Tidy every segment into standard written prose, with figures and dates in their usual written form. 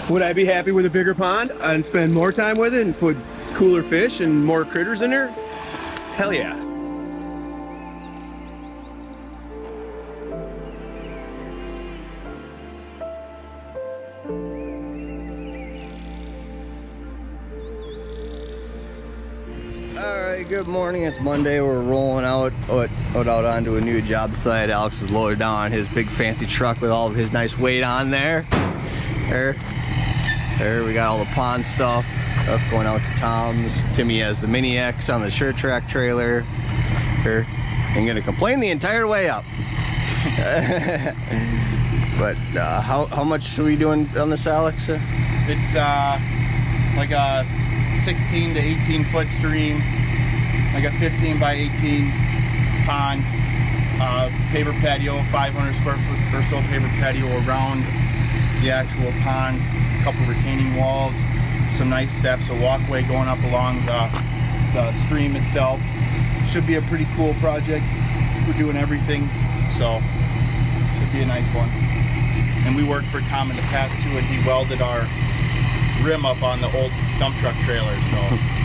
Would I be happy with a bigger pond and spend more time with it and put cooler fish and more critters in there? Hell yeah. Alright, good morning. It's Monday. We're rolling out onto a new job site. Alex is loaded down on his big fancy truck with all of his nice weight on there. There, we got all the pond stuff going out to Tom's. Timmy has the Mini X on the Sure-Track trailer. Here, I'm gonna complain the entire way up. But how much are we doing on this, Alex? It's like a 16 to 18 foot stream, like a 15 by 18 pond, paper patio, 500 square foot or so paper patio around the actual pond, a couple retaining walls, some nice steps, a walkway going up along the stream itself. Should be a pretty cool project. We're doing everything, so should be a nice one. And we worked for Tom in the past too, and he welded our rim up on the old dump truck trailer, so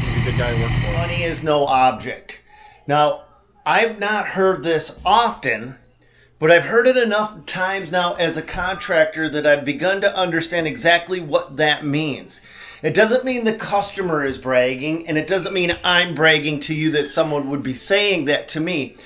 he's a good guy to work for. Money is no object. Now, I've not heard this often, but I've heard it enough times now as a contractor that I've begun to understand exactly what that means. It doesn't mean the customer is bragging, and it doesn't mean I'm bragging to you that someone would be saying that to me.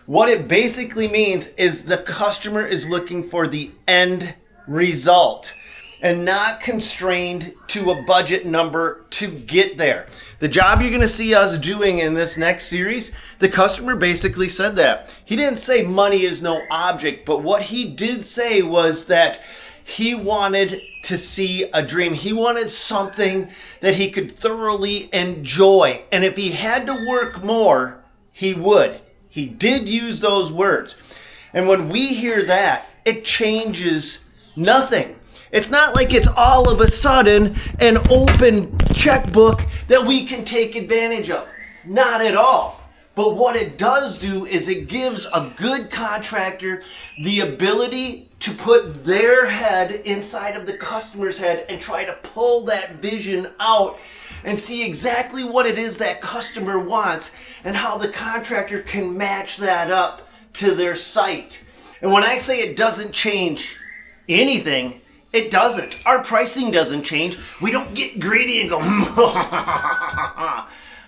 What it basically means is the customer is looking for the end result and not constrained to a budget number to get there. The job you're going to see us doing in this next series, the customer basically said that. He didn't say money is no object, but what he did say was that he wanted to see a dream. He wanted something that he could thoroughly enjoy. And if he had to work more, he would. He did use those words. And when we hear that, it changes nothing. It's not like it's all of a sudden an open checkbook that we can take advantage of. Not at all. But what it does do is it gives a good contractor the ability to put their head inside of the customer's head and try to pull that vision out and see exactly what it is that customer wants and how the contractor can match that up to their site. And when I say it doesn't change anything, it doesn't. Our pricing doesn't change. We don't get greedy and go,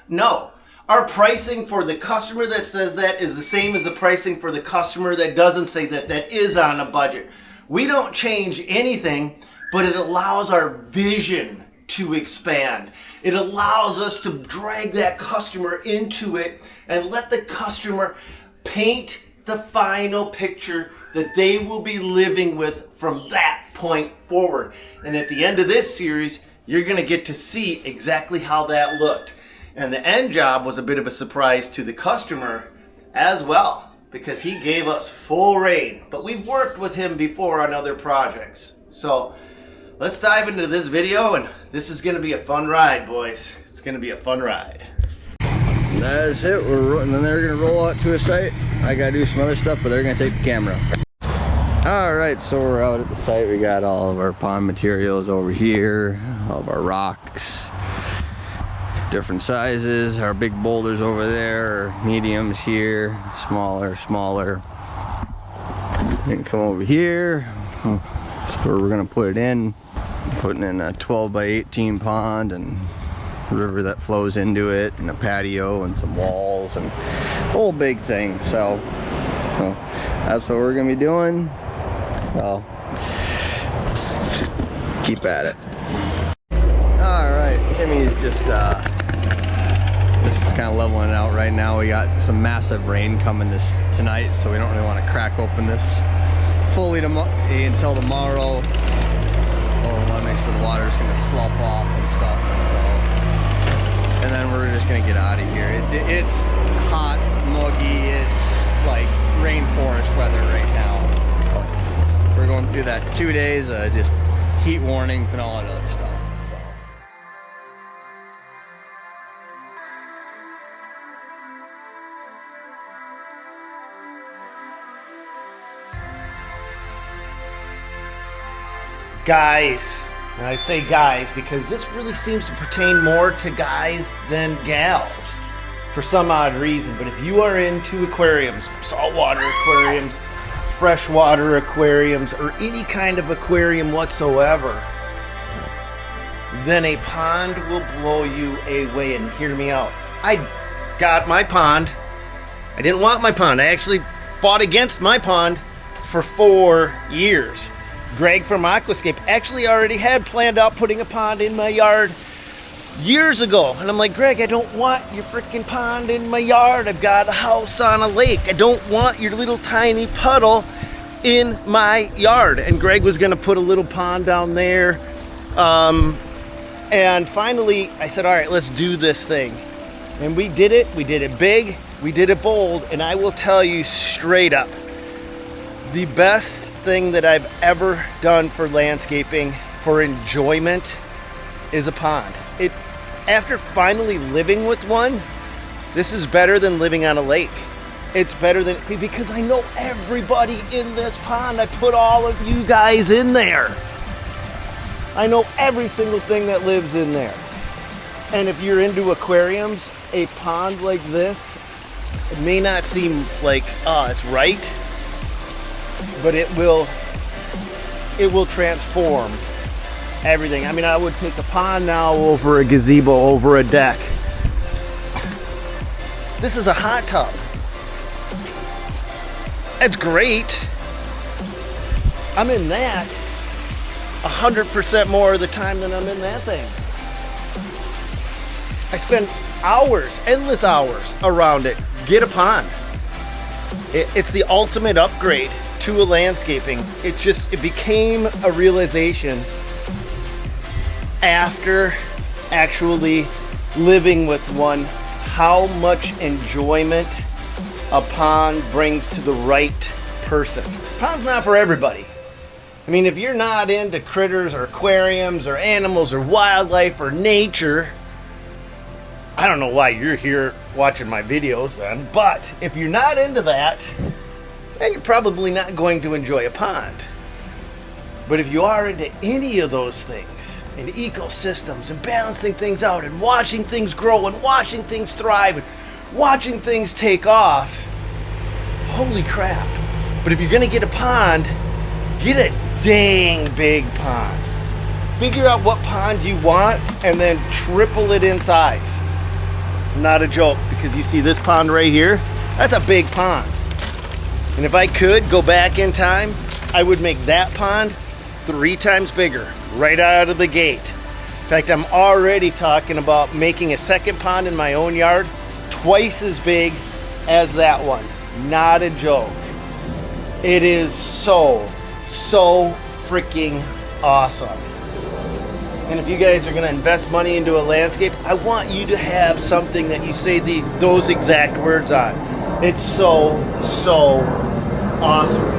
no. Our pricing for the customer that says that is the same as the pricing for the customer that doesn't say that, that is on a budget. We don't change anything, but it allows our vision to expand. It allows us to drag that customer into it and let the customer paint the final picture that they will be living with from that point forward. And at the end of this series, you're going to get to see exactly how that looked. And the end job was a bit of a surprise to the customer as well, because he gave us full rein. But we've worked with him before on other projects. So let's dive into this video, and this is going to be a fun ride, boys. It's going to be a fun ride. That's it. And then they're going to roll out to a site. I got to do some other stuff, but they're going to take the camera. Alright, so we're out at the site. We got all of our pond materials over here, all of our rocks, different sizes, our big boulders over there, our mediums here, smaller. Then come over here. That's where we're going to put it in. Putting in a 12 by 18 pond and river that flows into it, and a patio and some walls and whole big thing. So that's what we're gonna be doing. So keep at it. All right, Timmy's just kind of leveling it out right now. We got some massive rain coming tonight, so we don't really want to crack open this fully until tomorrow. I want to make sure the water's gonna slough off and stuff. And then we're just gonna get out of here. It's hot, muggy, it's like rainforest weather right now. So we're going through that 2 days of just heat warnings and all that other stuff. Guys, And I say guys because this really seems to pertain more to guys than gals for some odd reason. But if you are into aquariums, saltwater aquariums, freshwater aquariums, or any kind of aquarium whatsoever, then a pond will blow you away. And hear me out. I got my pond. I didn't want my pond. I actually fought against my pond for 4 years. Greg from Aquascape actually already had planned out putting a pond in my yard years ago. And I'm like, Greg, I don't want your freaking pond in my yard. I've got a house on a lake. I don't want your little tiny puddle in my yard. And Greg was going to put a little pond down there. And finally, I said, all right, let's do this thing. And we did it. We did it big. We did it bold. And I will tell you straight up, the best thing that I've ever done for landscaping, for enjoyment, is a pond. After finally living with one, this is better than living on a lake. It's better than, because I know everybody in this pond. I put all of you guys in there. I know every single thing that lives in there. And if you're into aquariums, a pond like this, it may not seem like, oh, it's right, but it will transform everything. I mean, I would take a pond now over a gazebo, over a deck. This is a hot tub. It's great. I'm in that 100% more of the time than I'm in that thing. I spend hours, endless hours around it. Get a pond. It's the ultimate upgrade to a landscaping. It became a realization after actually living with one, how much enjoyment a pond brings to the right person. Pond's not for everybody. I mean, if you're not into critters or aquariums or animals or wildlife or nature, I don't know why you're here watching my videos then, but if you're not into that, then you're probably not going to enjoy a pond. But if you are into any of those things, and ecosystems, and balancing things out, and watching things grow, and watching things thrive, and watching things take off, holy crap. But if you're gonna get a pond, get a dang big pond. Figure out what pond you want, and then triple it in size. Not a joke, because you see this pond right here? That's a big pond. And if I could go back in time, I would make that pond 3 times bigger, right out of the gate. In fact, I'm already talking about making a second pond in my own yard, twice as big as that one. Not a joke. It is so freaking awesome. And if you guys are going to invest money into a landscape, I want you to have something that you say those exact words on. It's so awesome.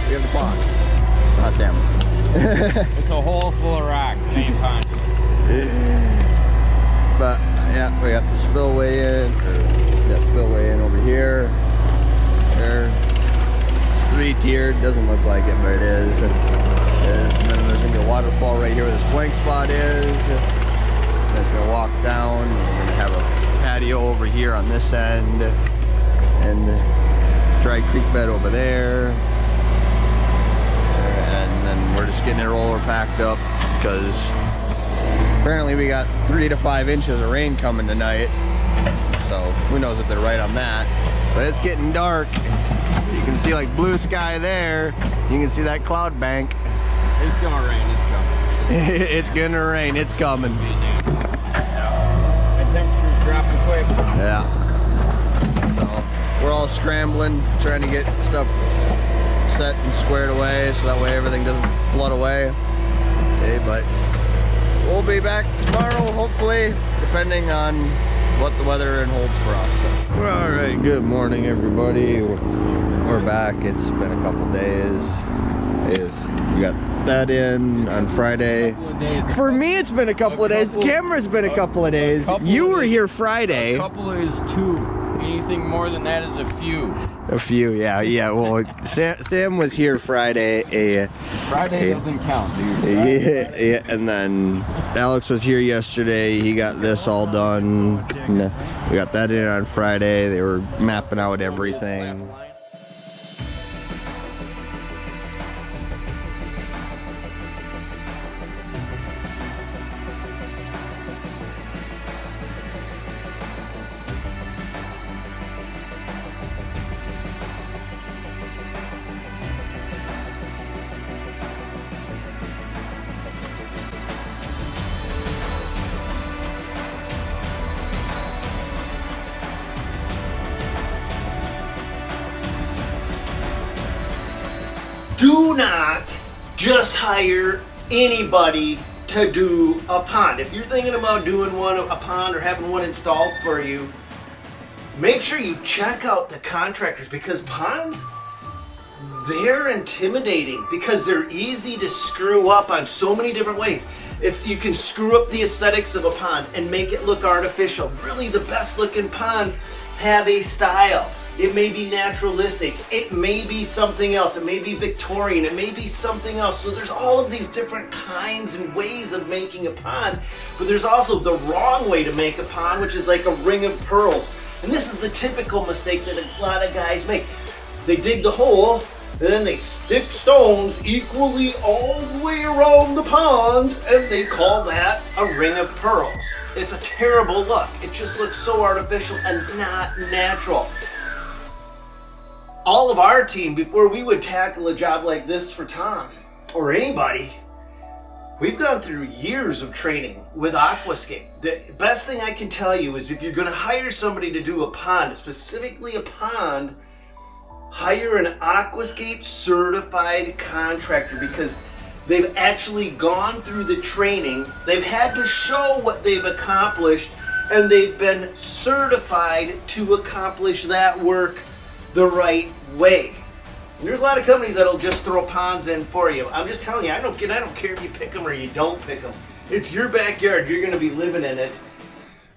We have the pond. Hot salmon. It's a hole full of rocks. It ain't pond. But yeah, we got the spillway in over here. There. It's 3-tiered. Doesn't look like it, but it is. And then there's gonna be a waterfall right here where this blank spot is. Then it's gonna walk down. And we're gonna have a patio over here on this end, and the dry creek bed over there. And then we're just getting it roller packed up because apparently we got 3 to 5 inches of rain coming tonight. So who knows if they're right on that. But it's getting dark. You can see like blue sky there. You can see that cloud bank. It's gonna rain. It's coming. It's gonna rain. It's coming. The temperature's dropping quick. Yeah. So we're all scrambling, trying to get stuff set and squared away so that way everything doesn't flood away. Okay, but we'll be back tomorrow, hopefully, depending on what the weather holds for us. So. All right, good morning, everybody. We're back. It's been a couple days. We got that in on Friday. For me, it's been a couple of days. The camera's been a couple of days. You were here Friday. A couple is 2. Anything more than that is a few. A few, yeah. Well, Sam was here Friday. Friday doesn't count, dude. Yeah, and then Alex was here yesterday. He got this all done. We got that in on Friday. They were mapping out everything. Do not just hire anybody to do a pond. If you're thinking about doing a pond or having one installed for you, make sure you check out the contractors, because ponds, they're intimidating because they're easy to screw up on so many different ways. You can screw up the aesthetics of a pond and make it look artificial. Really, the best looking ponds have a style. It may be naturalistic, it may be something else, it may be Victorian, it may be something else. So there's all of these different kinds and ways of making a pond, but there's also the wrong way to make a pond, which is like a ring of pearls. And this is the typical mistake that a lot of guys make. They dig the hole, and then they stick stones equally all the way around the pond, and they call that a ring of pearls. It's a terrible look. It just looks so artificial and not natural. All of our team, before we would tackle a job like this for Tom or anybody, we've gone through years of training with Aquascape. The best thing I can tell you is if you're going to hire somebody to do a pond, specifically a pond, hire an Aquascape certified contractor, because they've actually gone through the training, they've had to show what they've accomplished, and they've been certified to accomplish that work the right way. And there's a lot of companies that'll just throw ponds in for you. I'm just telling you, I don't care if you pick them or you don't pick them. It's your backyard. You're going to be living in it.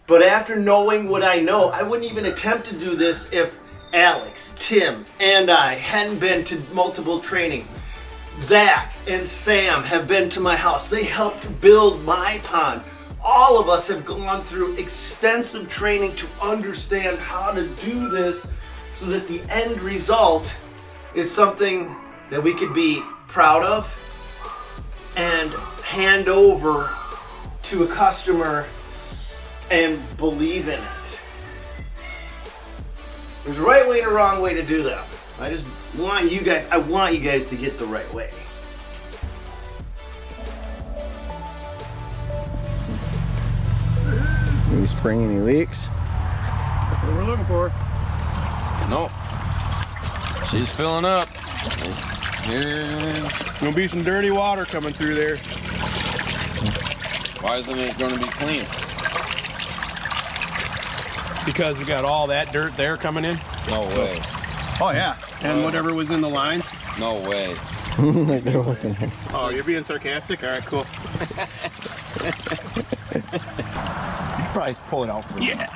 But after knowing what I know, I wouldn't even attempt to do this if Alex, Tim, and I hadn't been to multiple training. Zach and Sam have been to my house. They helped build my pond. All of us have gone through extensive training to understand how to do this, so that the end result is something that we could be proud of and hand over to a customer and believe in it. There's a right way and a wrong way to do that. I want you guys to get the right way. Are we spraying any leaks? That's what we're looking for. No. She's filling up. Gonna be some dirty water coming through there. Why isn't it going to be clean? Because we got all that dirt there coming in. No way. Oh yeah. And whatever was in the lines. No way. Like there wasn't. Oh, you're being sarcastic? All right, cool. You could probably pull it out for me. Yeah.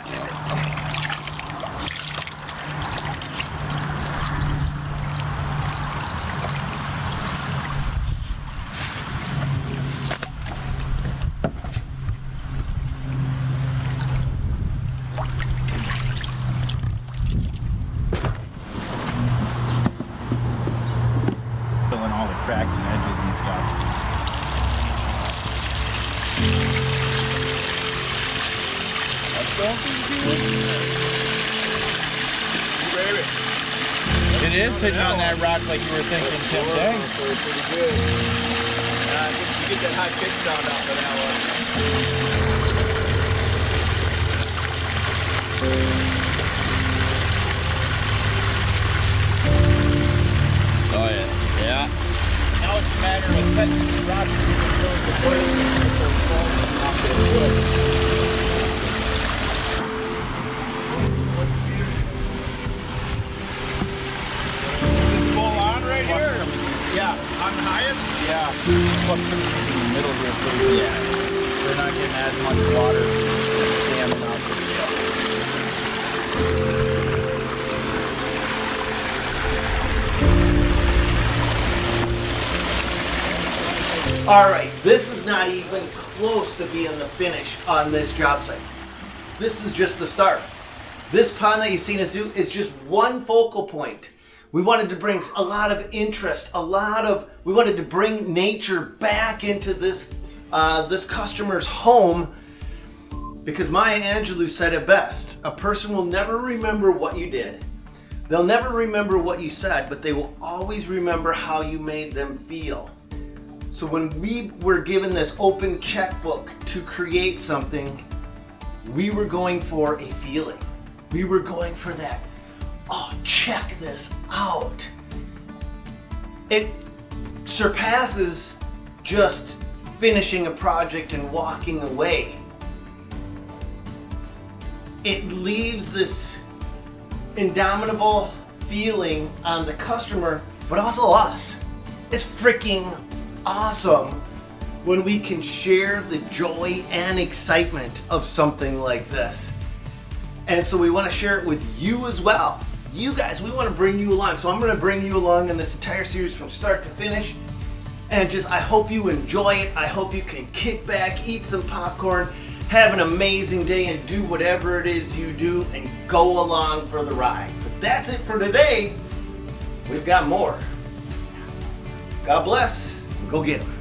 Filling all the cracks and edges and stuff. It is hitting on that rock like you were thinking, Tim. Dang. Pretty good. You get that high pitch sound out for that one. This full on right here? Yeah. On the highest? Yeah. Plus in the middle here, pretty good. They're not getting as much water jamming out the All right, this is not even close to being the finish on this job site. This is just the start. This pond that you've seen us do is just one focal point. We wanted to bring a lot of interest, we wanted to bring nature back into this this customer's home, because Maya Angelou said it best. A person will never remember what you did. They'll never remember what you said, but they will always remember how you made them feel. So when we were given this open checkbook to create something, we were going for a feeling. We were going for that, oh, check this out. It surpasses just finishing a project and walking away. It leaves this indomitable feeling on the customer, but also us. It's freaking awesome when we can share the joy and excitement of something like this. And so we want to share it with you as well. You guys, we want to bring you along. So I'm going to bring you along in this entire series from start to finish. And just, I hope you enjoy it. I hope you can kick back, eat some popcorn, have an amazing day, and do whatever it is you do and go along for the ride. But that's it for today. We've got more. God bless. Go get them.